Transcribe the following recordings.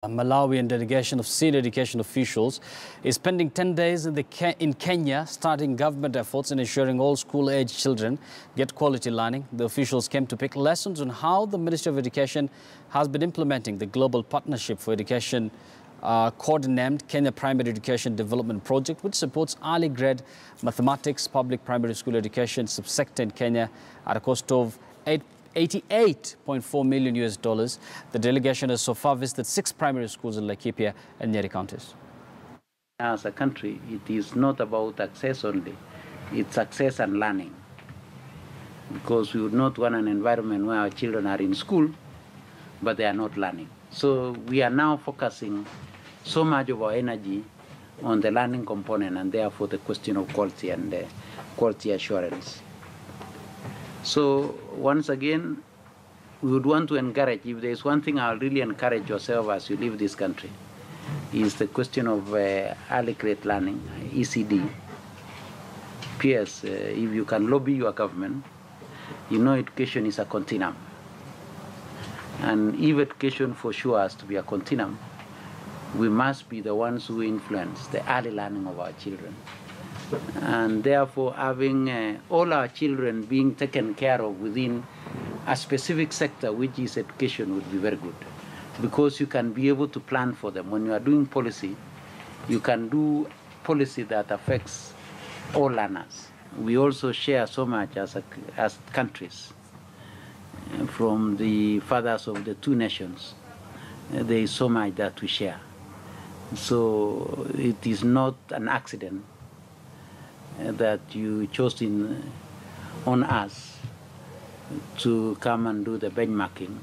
A Malawian delegation of senior education officials is spending 10 days in Kenya, starting government efforts in ensuring all school-age children get quality learning. The officials came to pick lessons on how the Ministry of Education has been implementing the Global Partnership for Education codenamed Kenya Primary Education Development Project, which supports early grade mathematics, public primary school education subsector in Kenya at a cost of $88.4 million. The delegation has so far visited 6 primary schools in Laikipia and Nyeri counties. As a country, it is not about access only, it's access and learning. Because we would not want an environment where our children are in school, but they are not learning. So we are now focusing so much of our energy on the learning component, and therefore the question of quality and quality assurance. So once again, we would want to encourage, if there is one thing I'll really encourage yourself as you leave this country, is the question of early grade learning, ECD. P.S. If you can lobby your government, you know education is a continuum. And if education for sure has to be a continuum, we must be the ones who influence the early learning of our children. And therefore, having all our children being taken care of within a specific sector, which is education, would be very good. Because you can be able to plan for them. When you are doing policy, you can do policy that affects all learners. We also share so much as countries. From the fathers of the 2 nations, there is so much that we share. So it is not an accident that you chose on us to come and do the benchmarking,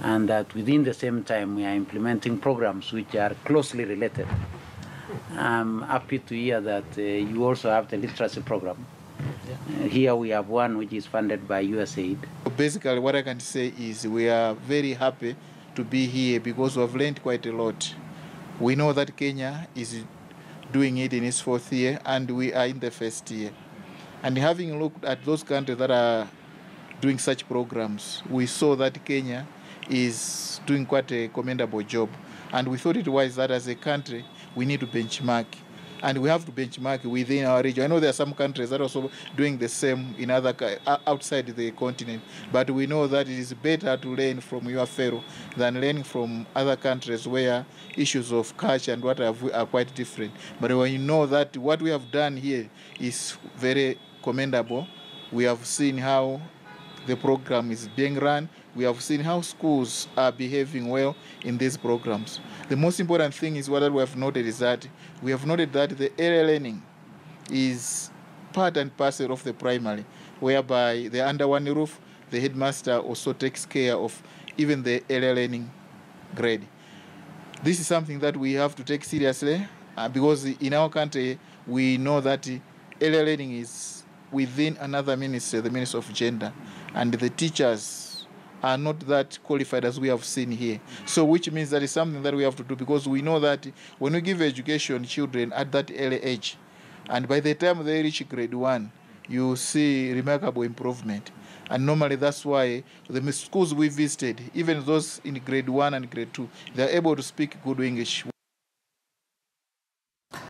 and that within the same time we are implementing programs which are closely related. I'm happy to hear that you also have the literacy program. Here we have one which is funded by USAID. Basically, what I can say is we are very happy to be here because we have learned quite a lot. We know that Kenya is doing it in its 4th year, and we are in the 1st year. And having looked at those countries that are doing such programs, we saw that Kenya is doing quite a commendable job. And we thought it was that as a country, we need to benchmark. And we have to benchmark within our region. I know there are some countries that are also doing the same in other outside the continent, but we know that it is better to learn from your fellow than learning from other countries where issues of culture and what have are quite different. But when you know that what we have done here is very commendable, we have seen how the program is being run. We have seen how schools are behaving well in these programs. The most important thing is what we have noted is that we have noted that the early learning is part and parcel of the primary, whereby they're under one roof. The headmaster also takes care of even the early learning grade. This is something that we have to take seriously because in our country, we know that early learning is within another ministry, the Ministry of Gender, and the teachers are not that qualified as we have seen here. So which means that is something that we have to do, because we know that when we give education children at that early age, and by the time they reach grade 1, you see remarkable improvement. And normally that's why the schools we visited, even those in grade 1 and grade 2, they're able to speak good English.